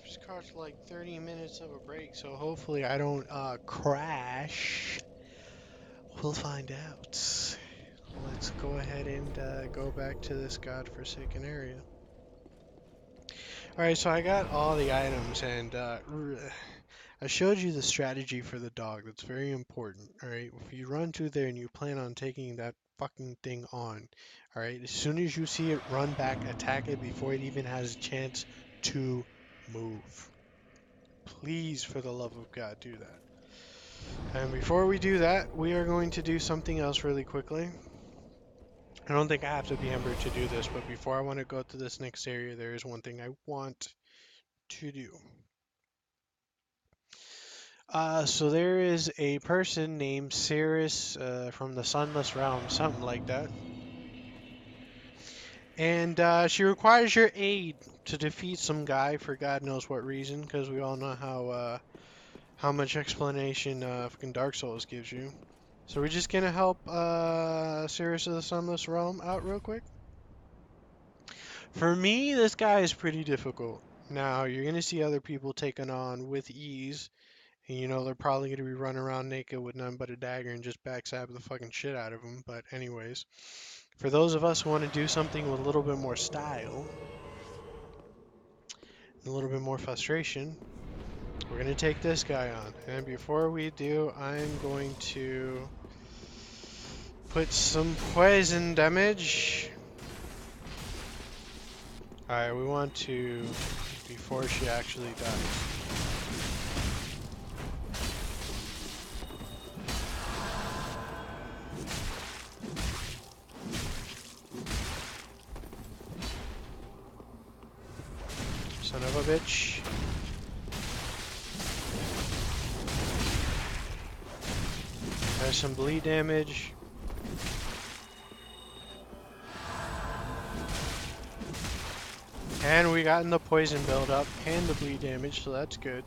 graphics card for like 30 minutes of a break, so hopefully I don't crash. We'll find out. Let's go ahead and go back to this godforsaken area. Alright, so I got all the items and I showed you the strategy for the dog. That's very important. Alright, if you run through there and you plan on taking that fucking thing on, alright, as soon as you see it run back, attack it before it even has a chance to move. Please, for the love of God, do that. And before we do that, we are going to do something else really quickly. I don't think I have to be Ember to do this, but before I want to go to this next area, there is one thing I want to do. So there is a person named Sirris from the Sunless realm, something like that. And she requires your aid to defeat some guy for God knows what reason, because we all know how much explanation fucking Dark Souls gives you. So we're just gonna help Sirris of the Sunless realm out real quick. For me, this guy is pretty difficult. Now, you're gonna see other people taking on with ease. And you know, they're probably going to be running around naked with none but a dagger and just backstab the fucking shit out of them. But anyways, for those of us who want to do something with a little bit more style, a little bit more frustration, we're going to take this guy on. And before we do, I'm going to put some poison damage. Alright, we want to, before she actually dies. Son of a bitch. There's some bleed damage. And we got in the poison buildup and the bleed damage, so that's good.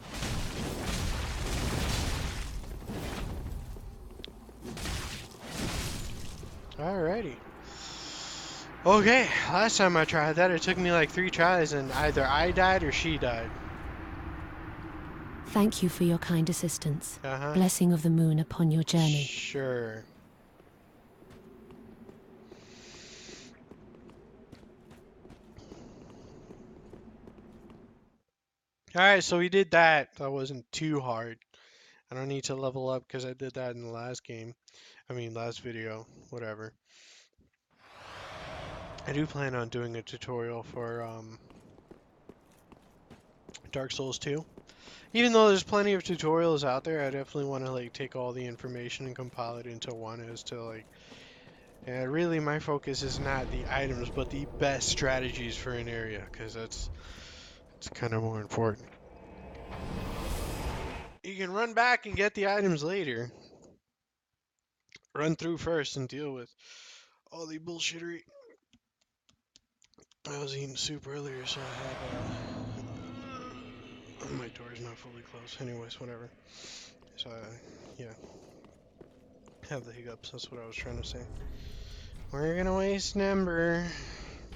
Alrighty. Okay, last time I tried that, it took me like 3 tries and either I died or she died. Thank you for your kind assistance. Uh-huh. Blessing of the moon upon your journey. Sure. Alright, so we did that. That wasn't too hard. I don't need to level up because I did that in the last game. Last video. Whatever. I do plan on doing a tutorial for Dark Souls 2. Even though there's plenty of tutorials out there, I definitely want to like take all the information and compile it into one as to like, yeah, really my focus is not the items, but the best strategies for an area, because it's kind of more important. You can run back and get the items later. Run through first and deal with all the bullshittery. I was eating soup earlier, so I had my door's not fully closed. Anyways, whatever. So, yeah. Have the hiccups, that's what I was trying to say. We're gonna waste Ember.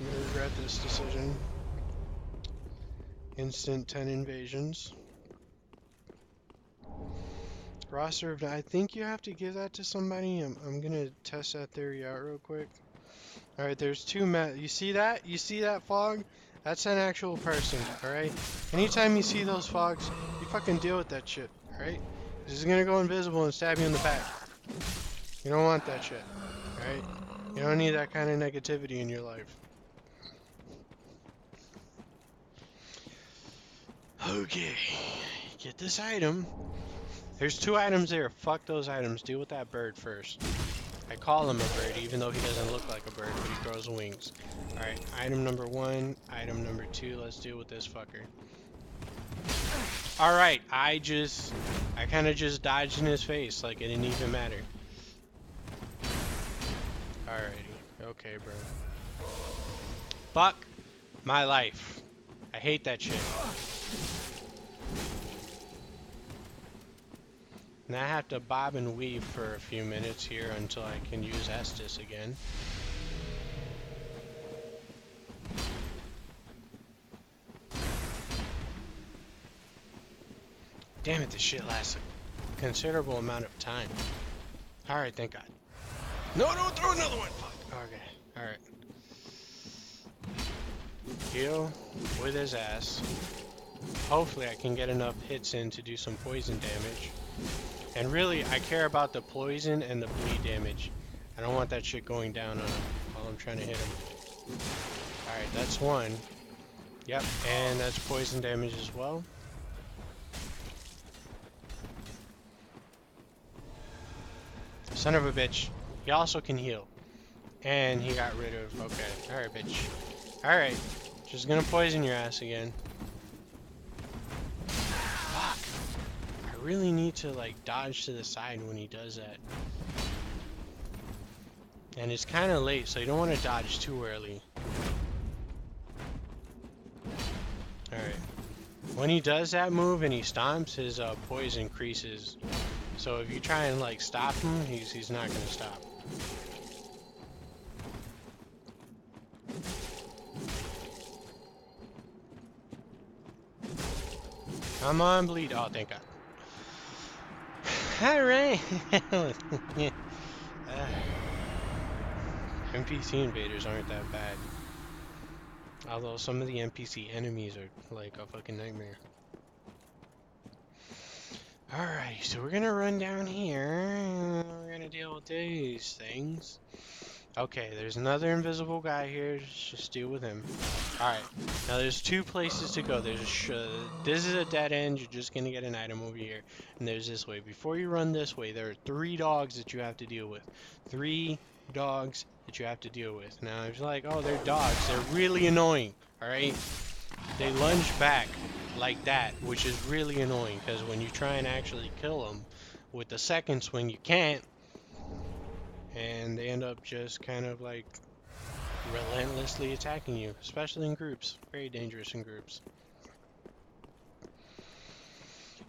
I'm gonna regret this decision. Instant 10 invasions. Roster of... I think you have to give that to somebody. I'm gonna test that theory out real quick. Alright, there's 2 you see that? You see that fog? That's an actual person, alright? Anytime you see those fogs, you fucking deal with that shit, alright? This is gonna go invisible and stab you in the back. You don't want that shit, alright? You don't need that kind of negativity in your life. Okay, get this item. There's 2 items there. Fuck those items. Deal with that bird first. I call him a bird, even though he doesn't look like a bird, but he throws wings. Alright, item number 1, item number 2. Let's deal with this fucker. Alright, I kind of just dodged in his face, like it didn't even matter. Alrighty, okay, bro. Fuck my life. I hate that shit. Now I have to bob and weave for a few minutes here until I can use Estus again. Damn it, this shit lasts a considerable amount of time. Alright, thank God. No, don't throw another one! Fuck. Okay, alright. Heal with his ass. Hopefully I can get enough hits in to do some poison damage. And really, I care about the poison and the bleed damage. I don't want that shit going down on him while I'm trying to hit him. Alright, that's one. Yep, and that's poison damage as well. Son of a bitch. He also can heal. And he got rid of... Okay, alright, bitch. Alright, just gonna poison your ass again. Fuck. I really need to, like, dodge to the side when he does that. And it's kind of late, so you don't want to dodge too early. Alright. When he does that move and he stomps, his poise increases. So if you try and, like, stop him, he's not gonna stop. Come on, bleed. Oh, thank God. Alright. NPC invaders aren't that bad. Although some of the NPC enemies are like a fucking nightmare. Alright, so we're gonna run down here. And we're gonna deal with these things. Okay, there's another invisible guy here. Just deal with him. Alright, now there's two places to go. There's this is a dead end. You're just gonna get an item over here. And there's this way. Before you run this way, there are 3 dogs that you have to deal with. 3 dogs that you have to deal with. Now, if you're like, oh, they're dogs. They're really annoying. Alright? They lunge back like that, which is really annoying. Because when you try and actually kill them with the second swing, you can't. And they end up just kind of like relentlessly attacking you, especially in groups. Very dangerous in groups.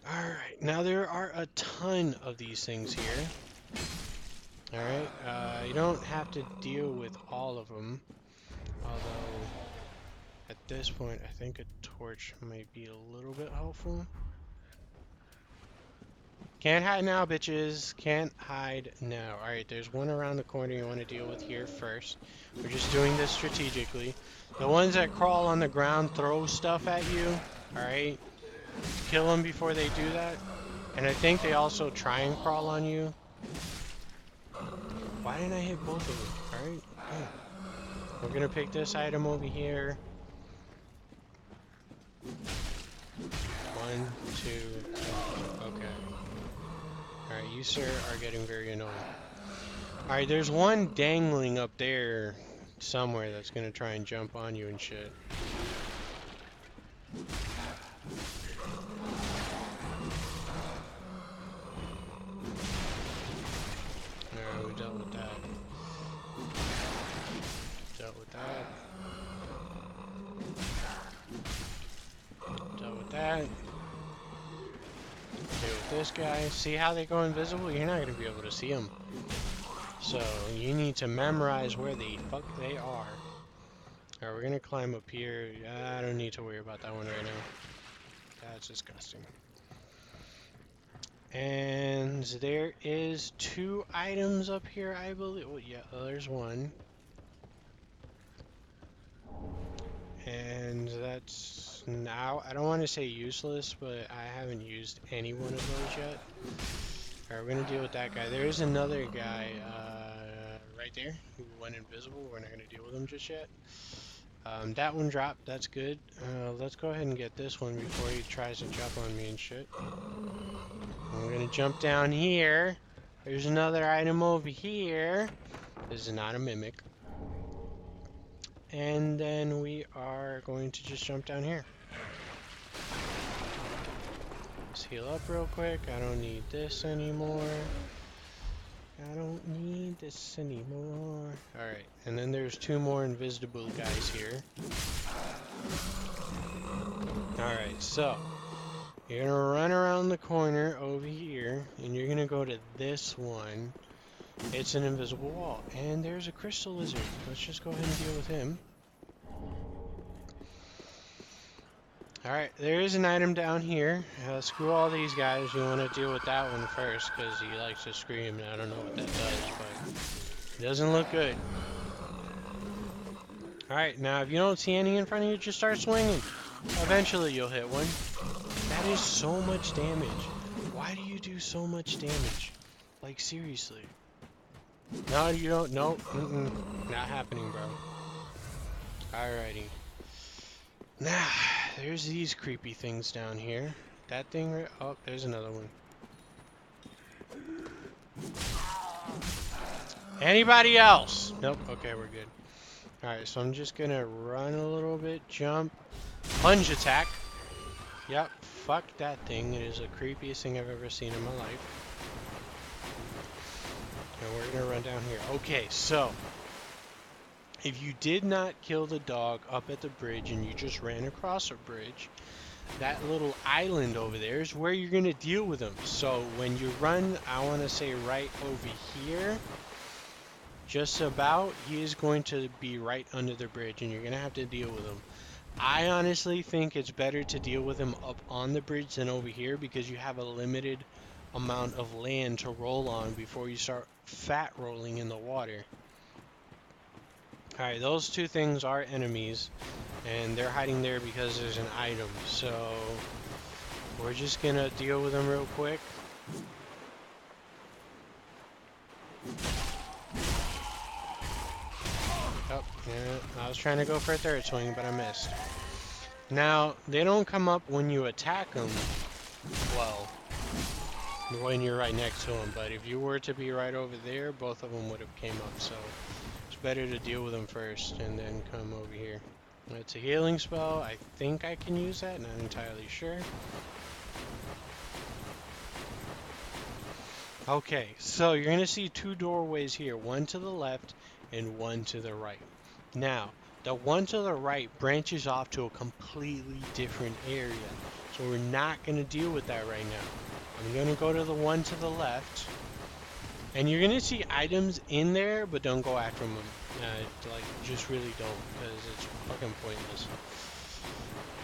Alright, now there are a ton of these things here. Alright, you don't have to deal with all of them. Although, at this point, I think a torch might be a little bit helpful. Can't hide now, bitches. Can't hide now. Alright, there's one around the corner you want to deal with here first. We're just doing this strategically. The ones that crawl on the ground throw stuff at you. Alright? Kill them before they do that. And I think they also try and crawl on you. Why didn't I hit both of them? Alright? Yeah. We're gonna pick this item over here. 1, 2, okay. Alright, you sir are getting very annoying. Alright, there's one dangling up there somewhere that's gonna try and jump on you and shit. Alright, we dealt with that. Dealt with that. Dealt with that. Deal with this guy. See how they go invisible? You're not gonna be able to see them. So, you need to memorize where the fuck they are. Alright, we're gonna climb up here. I don't need to worry about that one right now. That's disgusting. And there is 2 items up here, I believe. Well, yeah, there's one. And that's now, I don't want to say useless, but I haven't used any one of those yet. Alright, we're gonna deal with that guy. There is another guy right there who went invisible. We're not gonna deal with him just yet. That one dropped. That's good. Let's go ahead and get this one before he tries to jump on me and shit. And we're gonna jump down here. There's another item over here. This is not a mimic. And then we are going to just jump down here. Let's heal up real quick. I don't need this anymore. I don't need this anymore. Alright, and then there's 2 more invisible guys here. Alright, so you're gonna run around the corner over here, and you're gonna go to this one. It's an invisible wall. And there's a crystal lizard. Let's just go ahead and deal with him. Alright, there is an item down here. Screw all these guys. You want to deal with that one first because he likes to scream, and I don't know what that does, but it doesn't look good. Alright, now if you don't see any in front of you, just start swinging. Eventually you'll hit one. That is so much damage. Why do you do so much damage? Like, seriously. No, you don't. No. Not happening, bro. Alrighty. Now, there's these creepy things down here. That thing right... Oh, there's another one. Anybody else? Nope. Okay, we're good. Alright, so I'm just gonna run a little bit, jump, plunge attack. Yep, fuck that thing. It is the creepiest thing I've ever seen in my life. And we're gonna run down here. Okay, so if you did not kill the dog up at the bridge and you just ran across a bridge, that little island over there is where you're gonna deal with him. So when you run, I want to say right over here, just about, he is going to be right under the bridge and you're gonna have to deal with him. I honestly think it's better to deal with him up on the bridge than over here because you have a limited amount of land to roll on before you start fat rolling in the water. Alright, those two things are enemies, and they're hiding there because there's an item, so we're just gonna deal with them real quick. Oh, yeah, I was trying to go for a third swing, but I missed. Now, they don't come up when you attack them, well, when you're right next to them, but if you were to be right over there, both of them would have came up, so it's better to deal with them first and then come over here. It's a healing spell. I think I can use that, not entirely sure. Okay, so you're going to see two doorways here, one to the left and one to the right. Now, the one to the right branches off to a completely different area, so we're not going to deal with that right now. I'm going to go to the one to the left, and you're going to see items in there, but don't go after them. Like, just really don't, because it's fucking pointless.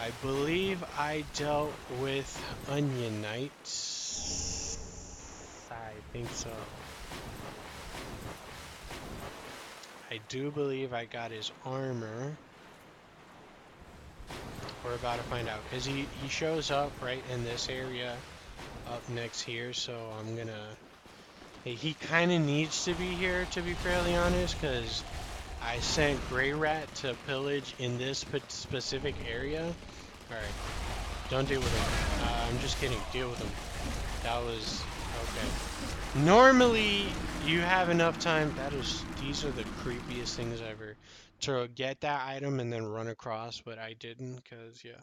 I believe I dealt with Onion Knights. I think so. I do believe I got his armor. We're about to find out, because he shows up right in this area up next here, so I'm gonna... He kind of needs to be here, to be fairly honest, because I sent Grey Rat to pillage in this specific area. Alright, don't deal with him. I'm just kidding, deal with him. That was... okay. Normally, you have enough time... These are the creepiest things ever. To get that item and then run across, but I didn't, because, yeah.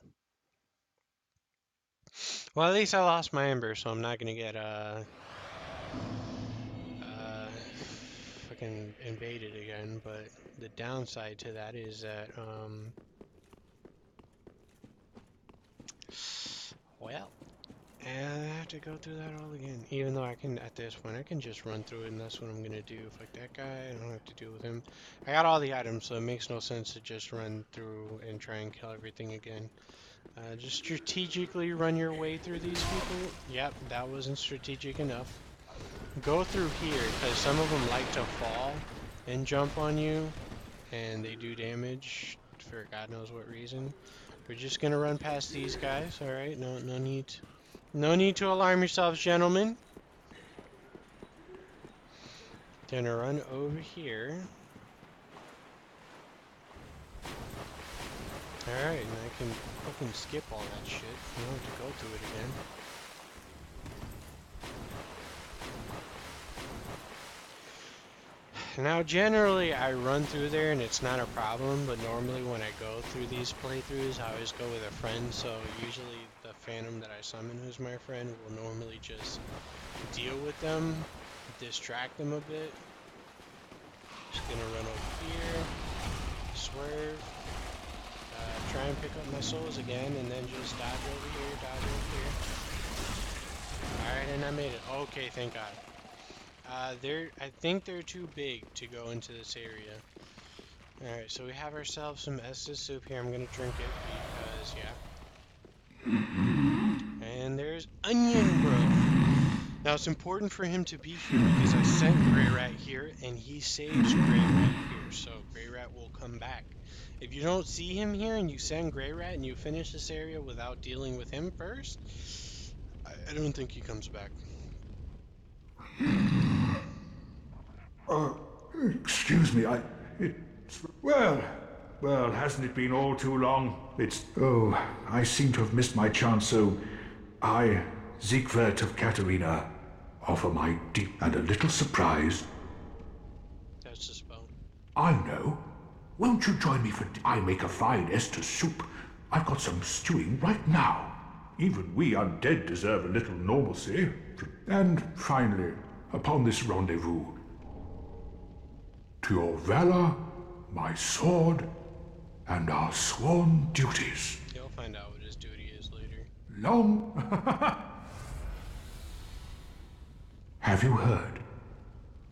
Well, at least I lost my ember, so I'm not gonna get, fucking invaded again, but the downside to that is that, well, I have to go through that all again. Even though I can, at this point, I can just run through it, and that's what I'm gonna do. Fuck that guy, I don't have to deal with him. I got all the items, so it makes no sense to just run through and try and kill everything again. Just strategically run your way through these people. Yep, that wasn't strategic enough. Go through here, because some of them like to fall and jump on you, and they do damage for God knows what reason. We're just gonna run past these guys, alright? No need to alarm yourselves, gentlemen. Gonna run over here. Alright, and I can fucking skip all that shit. I don't have to go through it again. Now, generally, I run through there and it's not a problem, but normally when I go through these playthroughs, I always go with a friend, so usually the Phantom that I summon, who's my friend, will normally just deal with them, distract them a bit. Just gonna run over here, swerve, try and pick up my souls again, and then just dodge over here, dodge over here. Alright, and I made it. Okay, thank God. I think they're too big to go into this area. Alright, so we have ourselves some Estus soup here. I'm gonna drink it because, yeah. And there's Onion Bro. Now it's important for him to be here because I sent Grey Rat here and he saves Grey Rat here. So Grey Rat will come back. If you don't see him here and you send Grey Rat and you finish this area without dealing with him first, I don't think he comes back. Excuse me, well, hasn't it been all too long? Oh, I seem to have missed my chance, so I, Siegwart of Katerina, offer my deep and a little surprise. That's the spell. I know. Won't you join me for I make a fine Esther soup. I've got some stewing right now. Even we undead deserve a little normalcy. And finally, upon this rendezvous, to your valor, my sword, and our sworn duties. You'll find out what his duty is later. Long. Have you heard?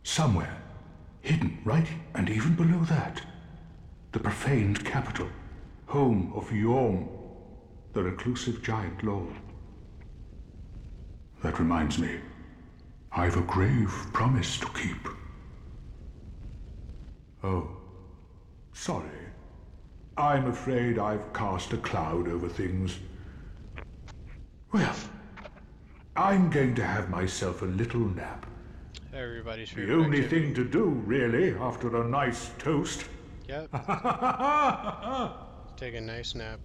Somewhere, hidden right and even below that, the profaned capital, home of Yorm, the reclusive giant lord. That reminds me, I've a grave promise to keep. Oh, sorry. I'm afraid I've cast a cloud over things. Well, I'm going to have myself a little nap. Everybody's The favorite only activity. thing to do, really, after a nice toast. Yep. Take a nice nap.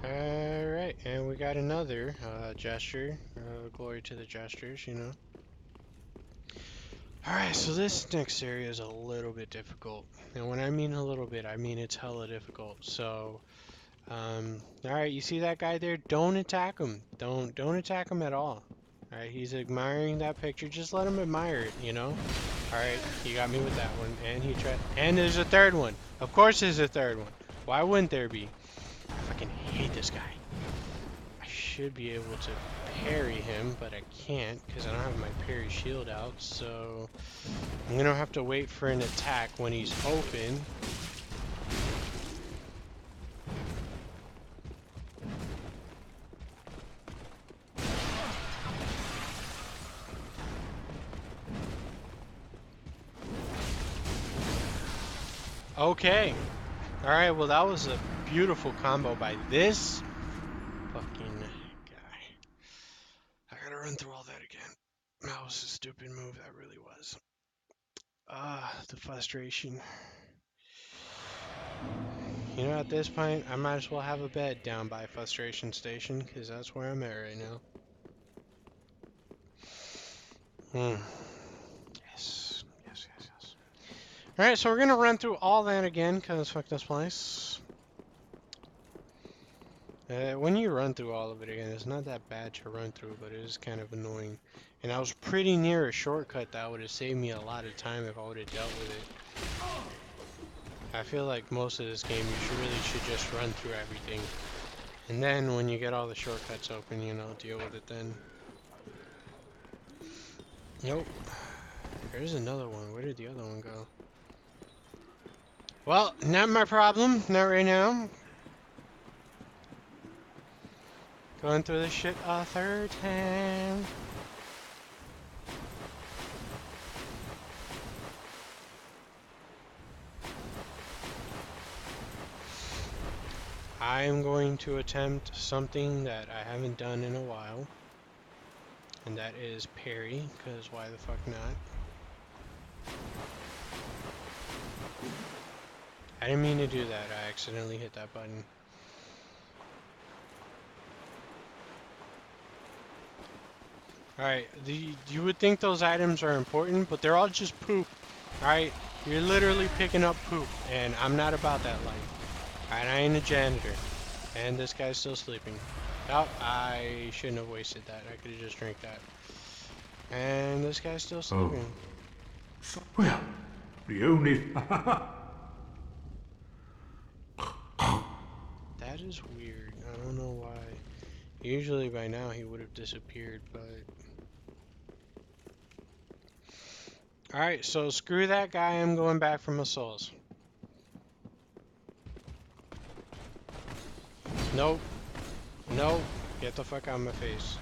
Alright, and we got another gesture. Glory to the gestures, you know. Alright, so this next area is a little bit difficult. And when I mean a little bit, I mean it's hella difficult. So, alright, you see that guy there? Don't attack him. Don't attack him at all. Alright, he's admiring that picture. Just let him admire it, you know? Alright, he got me with that one. And he tried. And there's a third one. Of course there's a third one. Why wouldn't there be? I fucking hate this guy. I should be able to parry him, but I can't because I don't have my parry shield out. So I'm gonna have to wait for an attack when he's open. Okay. Alright, well that was a beautiful combo by this fucking guy. I gotta run through all that again. That was a stupid move, that really was. The frustration. You know, at this point, I might as well have a bed down by Frustration Station, because that's where I'm at right now. Yes. Alright, so we're gonna run through all that again, because fuck this place. When you run through all of it again, it's not that bad to run through, but it is kind of annoying. And I was pretty near a shortcut that would have saved me a lot of time if I would have dealt with it. I feel like most of this game you really should just run through everything. And then when you get all the shortcuts open, you know, deal with it then. Nope. There's another one. Where did the other one go? Well, not my problem. Not right now. Going through this shit a third time. I'm going to attempt something that I haven't done in a while. And that is parry, because why the fuck not? I didn't mean to do that. I accidentally hit that button. Alright, you would think those items are important, but they're all just poop. Alright, you're literally picking up poop, and I'm not about that life. Alright, I ain't a janitor. And this guy's still sleeping. Oh, I shouldn't have wasted that. I could have just drank that. And this guy's still sleeping. So, well, the only... That is weird. I don't know why. Usually by now he would have disappeared, but... Alright, so screw that guy. I'm going back for my souls. Nope. Nope. Get the fuck out of my face.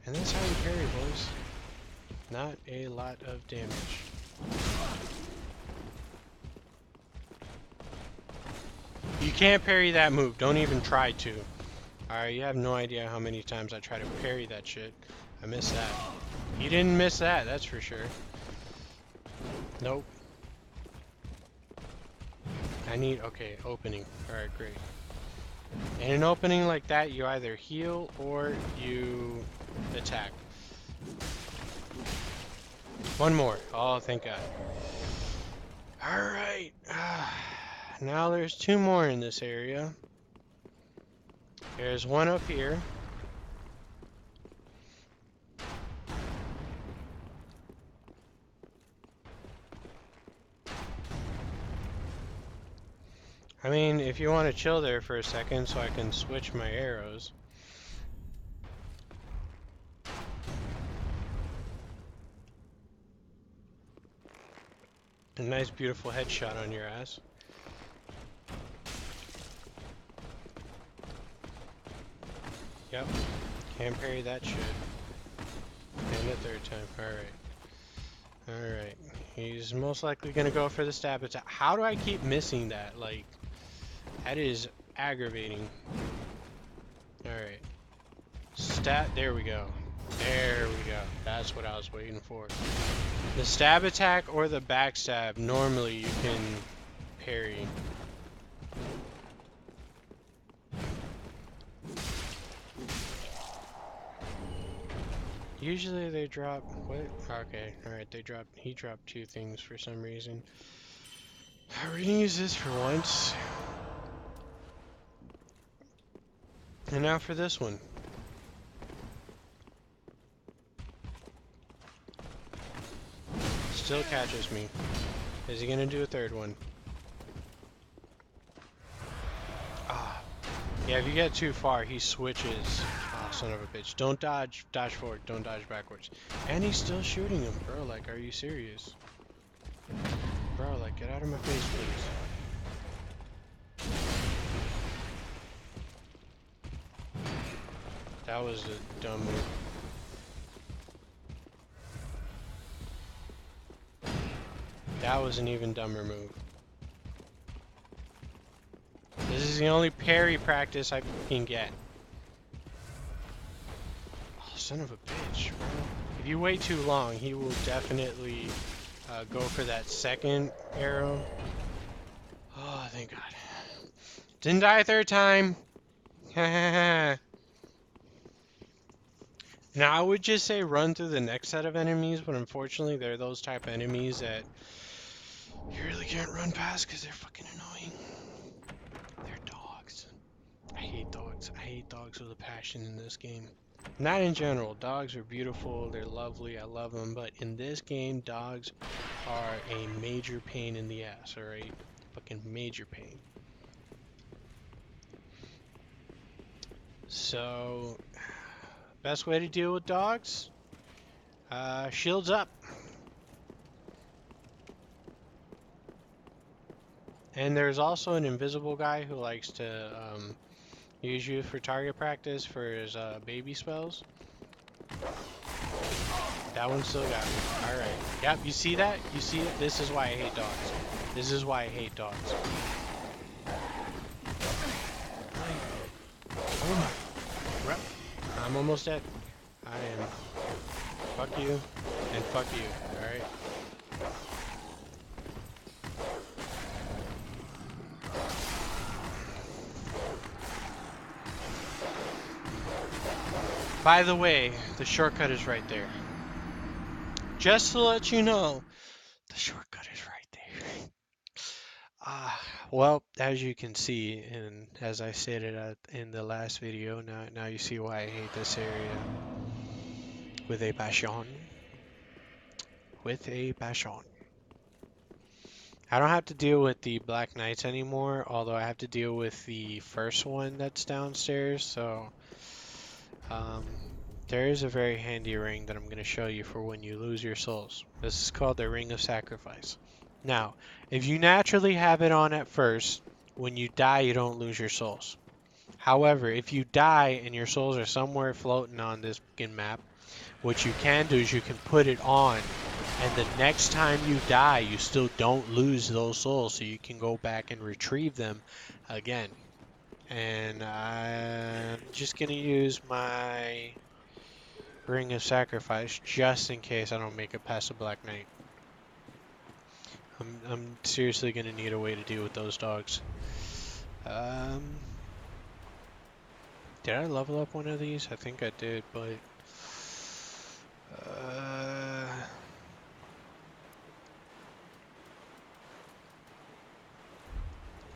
And that's how you parry, boys. Not a lot of damage. You can't parry that move. Don't even try to. Alright, you have no idea how many times I try to parry that shit. I missed that. You didn't miss that, that's for sure. Nope. Okay, opening. Alright, great. In an opening like that, you either heal or you attack. One more. Oh, thank God. Alright. Now there's two more in this area. There's one up here. I mean, if you want to chill there for a second so I can switch my arrows. A nice beautiful headshot on your ass. Yep. Can't parry that shit. And a third time. Alright. Alright. He's most likely gonna go for the stab attack. How do I keep missing that? Like, that is aggravating. Alright. Stat. There we go. There we go. That's what I was waiting for. The stab attack or the backstab, normally you can parry. Usually they drop, what? Okay, alright, he dropped two things for some reason. We're gonna use this for once. And now for this one. Still catches me. Is he gonna do a third one? Ah. Yeah, if you get too far, he switches. Oh, son of a bitch. Don't dodge forward, don't dodge backwards. And he's still shooting him, bro. Like, are you serious? Bro, like, get out of my face, please. That was a dumb move. That was an even dumber move. This is the only parry practice I can get. Oh, son of a bitch, bro. If you wait too long, he will definitely go for that second arrow. Oh, thank God. Didn't die a third time. Now, I would just say run through the next set of enemies, but unfortunately, they're those type of enemies that you really can't run past because they're fucking annoying. They're dogs. I hate dogs. I hate dogs with a passion in this game. Not in general. Dogs are beautiful. They're lovely. I love them. But in this game, dogs are a major pain in the ass, alright? Fucking major pain. So, best way to deal with dogs? Shields up. And there's also an invisible guy who likes to use you for target practice for his baby spells. That one still got me. Alright. Yep, you see that? You see it? This is why I hate dogs. This is why I hate dogs. Oh my. Rep. I'm almost dead. I am. Fuck you. And fuck you. Alright. By the way, the shortcut is right there. Just to let you know, the shortcut is right there. Well, as you can see, and as I stated in the last video, now you see why I hate this area with a passion. With a passion. I don't have to deal with the Black Knights anymore, although I have to deal with the first one that's downstairs, so there is a very handy ring that I'm going to show you for when you lose your souls. This is called the Ring of Sacrifice. Now, if you naturally have it on at first, when you die, you don't lose your souls. However, if you die and your souls are somewhere floating on this fucking map, what you can do is you can put it on, and the next time you die, you still don't lose those souls, so you can go back and retrieve them again. And I'm just going to use my Ring of Sacrifice just in case I don't make it past the Black Knight. I'm seriously going to need a way to deal with those dogs. Did I level up one of these? I think I did, but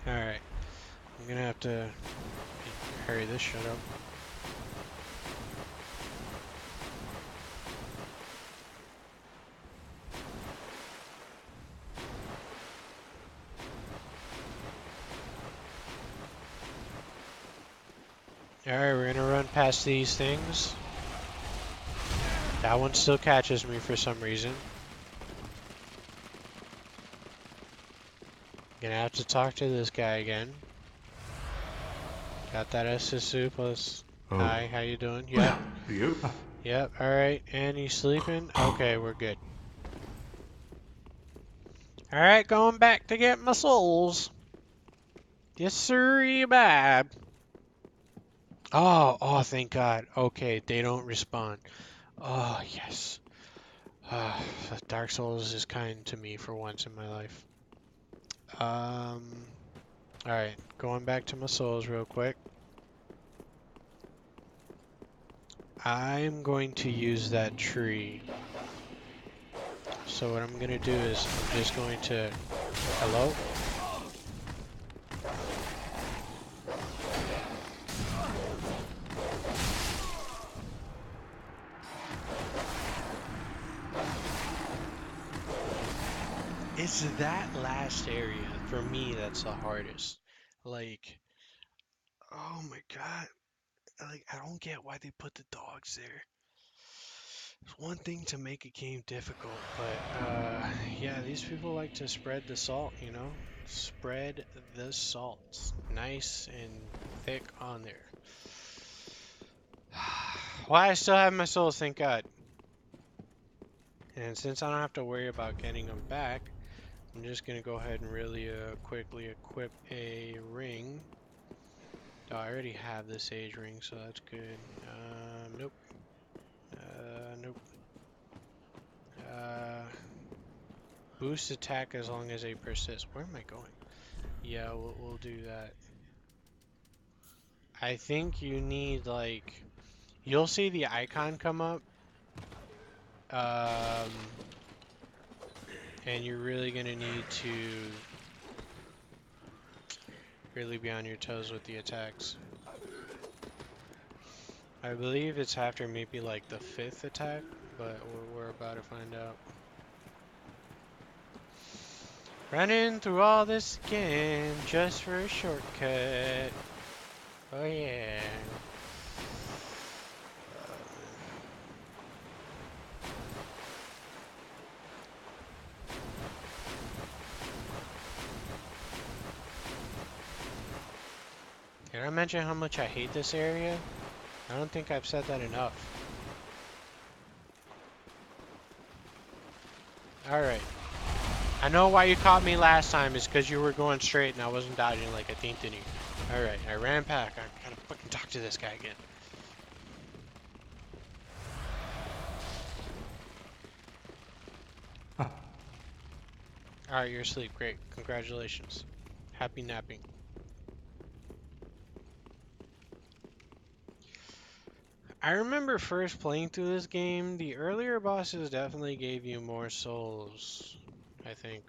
alright. I'm gonna have to hurry this shit up. Alright, we're gonna run past these things. That one still catches me for some reason. Gonna have to talk to this guy again. Got that SSU plus. Oh. Hi, how you doing? Yep. You? Yep, alright. And he's sleeping? Okay, we're good. Alright, going back to get my souls. Yes, sir, bye. Oh, thank God. Okay, they don't respond. Oh, yes. Dark Souls is kind to me for once in my life. Alright, going back to my souls real quick. I'm going to use that tree. So what I'm gonna do is I'm just going to... Hello? It's that last area, for me, that's the hardest. Like, oh my God. Like, I don't get why they put the dogs there. It's one thing to make a game difficult, but yeah, these people like to spread the salt, you know? Spread the salt. Nice and thick on there. Why I still have my souls, thank God. And since I don't have to worry about getting them back, I'm just going to go ahead and really quickly equip a ring. Oh, I already have the sage ring, so that's good. Nope. Nope. Boost attack as long as they persist. Where am I going? Yeah, we'll do that. I think you need, like... You'll see the icon come up. And you're really going to need to... really be on your toes with the attacks. I believe it's after maybe like the 5th attack, but we're about to find out. Running through all this again just for a shortcut. Oh yeah. Did I mention how much I hate this area? I don't think I've said that enough. Alright. I know why you caught me last time is because you were going straight and I wasn't dodging like a thinkini. Alright, I ran back. I gotta fucking talk to this guy again. Alright, you're asleep. Great. Congratulations. Happy napping. I remember first playing through this game, the earlier bosses definitely gave you more souls, I think.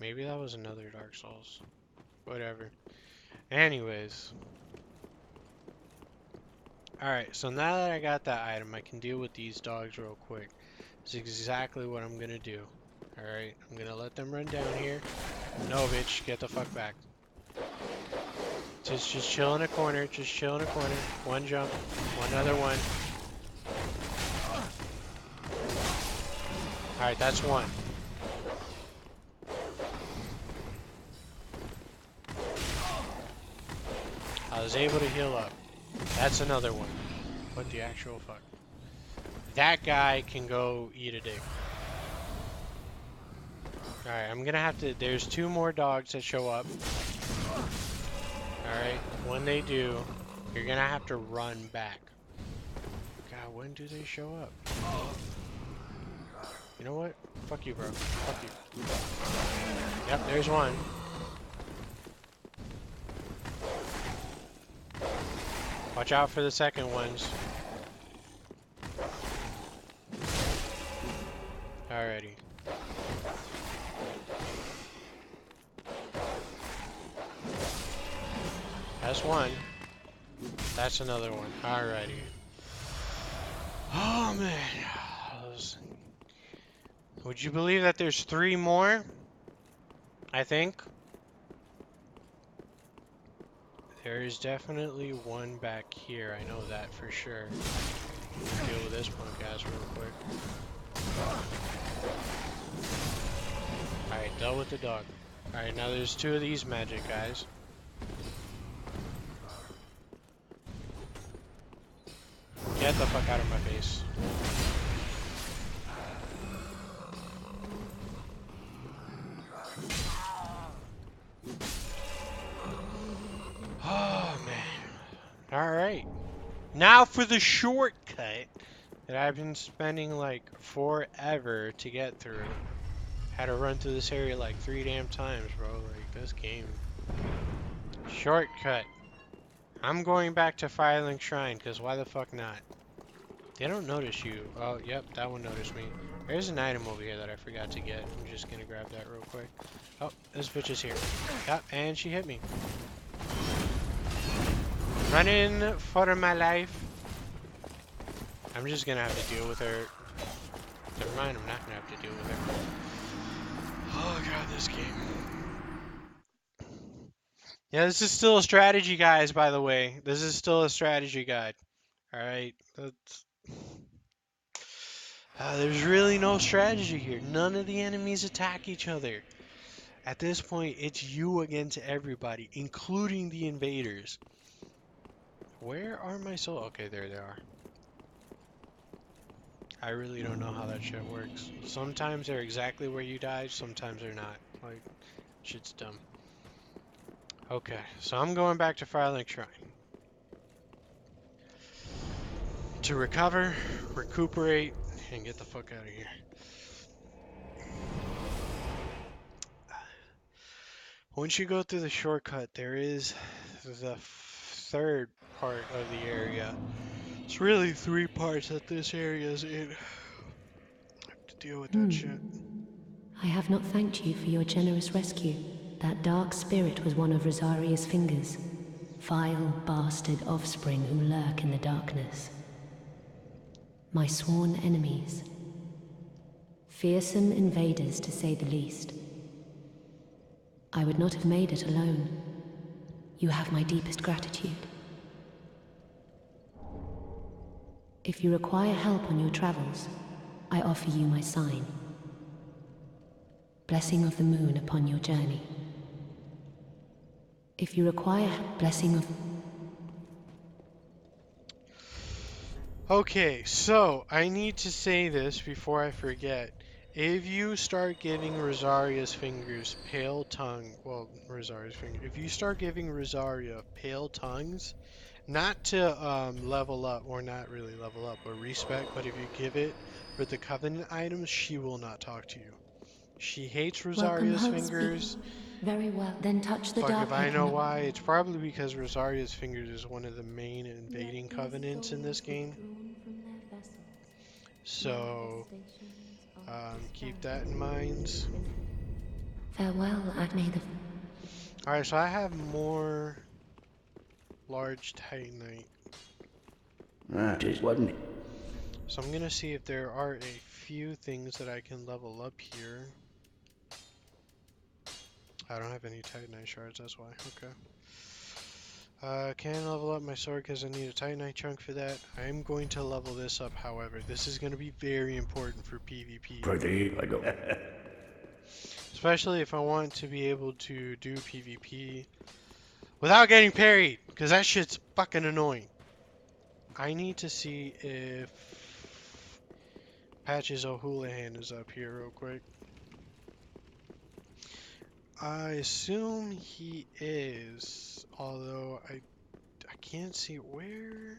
Maybe that was another Dark Souls. Whatever. Anyways. Alright, so now that I got that item, I can deal with these dogs real quick. It's exactly what I'm gonna do. Alright, I'm gonna let them run down here. No, bitch, get the fuck back. Just chill in a corner, just chill in a corner. One jump, one other one. Alright, that's one. I was able to heal up. That's another one. What the actual fuck? That guy can go eat a dick. Alright, I'm gonna have to... There's 2 more dogs that show up. Alright, when they do, you're gonna have to run back. God, when do they show up? You know what? Fuck you, bro. Fuck you. Yep, there's one. Watch out for the second ones. Alrighty. That's one. That's another one. Alrighty. Oh man. Would you believe that there's 3 more? I think. There is definitely one back here. I know that for sure. Deal with this punk ass real quick. Alright, dealt with the dog. Alright, now there's 2 of these magic guys. Get the fuck out of my face. Oh man. Alright. Now for the shortcut that I've been spending like forever to get through. Had to run through this area like 3 damn times, bro. Like, this game. Shortcut. I'm going back to Firelink Shrine, because why the fuck not? They don't notice you. Oh, yep, that one noticed me. There's an item over here that I forgot to get. I'm just gonna grab that real quick. Oh, this bitch is here. Yep, and she hit me. Running for my life. I'm just gonna have to deal with her. Never mind, I'm not gonna have to deal with her. Oh god, this game. Yeah, this is still a strategy, guys, by the way. This is still a strategy guide. Alright? There's really no strategy here. None of the enemies attack each other. At this point, it's you against everybody, including the invaders. Where are my souls? Okay, there they are. I really don't know how that shit works. Sometimes they're exactly where you died, sometimes they're not. Like, shit's dumb. Okay, so I'm going back to Firelink Shrine. To recover, recuperate, and get the fuck out of here. Once you go through the shortcut, there is the 3rd part of the area. It's really 3 parts that this area is in. I have to deal with that shit. I have not thanked you for your generous rescue. That dark spirit was one of Rosaria's fingers. Vile bastard offspring who lurk in the darkness. My sworn enemies. Fearsome invaders, to say the least. I would not have made it alone. You have my deepest gratitude. If you require help on your travels, I offer you my sign. Blessing of the moon upon your journey. If you require blessing of... Okay, so I need to say this before I forget. If you start giving Rosaria's fingers pale tongue, well, Rosaria's finger, if you start giving Rosaria pale tongues, not to level up, or not really level up, or respec, but if you give it for the covenant items, she will not talk to you. She hates Welcome Rosaria's home, speak. fingers. Very well, then touch the Fuck dark if I know head. why. It's probably because Rosaria's fingers is one of the main invading covenants in this game. So, keep that in mind. Farewell, Agni the... Alright, so I have more large titanite. Just wasn't it? So I'm gonna see if there are a few things that I can level up here. I don't have any titanite shards, that's why. Okay. Can't level up my sword because I need a Titanite chunk for that. I am going to level this up, however. This is going to be very important for PvP. For the I go. Especially if I want to be able to do PvP without getting parried, because that shit's fucking annoying. I need to see if Patches O'Houlihan is up here real quick. I assume he is, although I can't see where.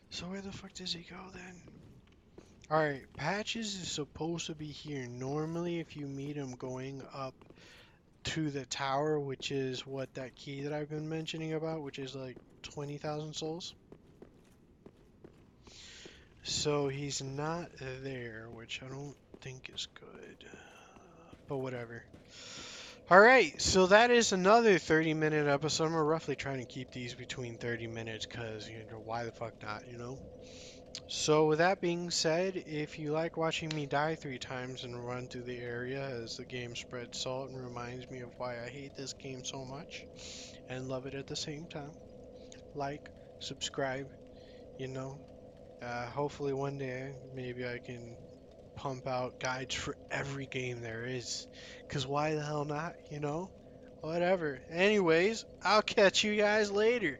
So where the fuck does he go then? Alright, Patches is supposed to be here. Normally, if you meet him going up to the tower, which is what that key that I've been mentioning about, which is like 20,000 souls. So he's not there, which I don't think is good. But whatever. Alright, so that is another 30-minute episode. I'm roughly trying to keep these between 30 minutes because, you know, why the fuck not, you know? So with that being said, if you like watching me die 3 times and run through the area as the game spreads salt and reminds me of why I hate this game so much and love it at the same time, like, subscribe, you know. Hopefully one day maybe I can pump out guides for every game there is. Cause why the hell not, you know? Whatever. Anyways, I'll catch you guys later.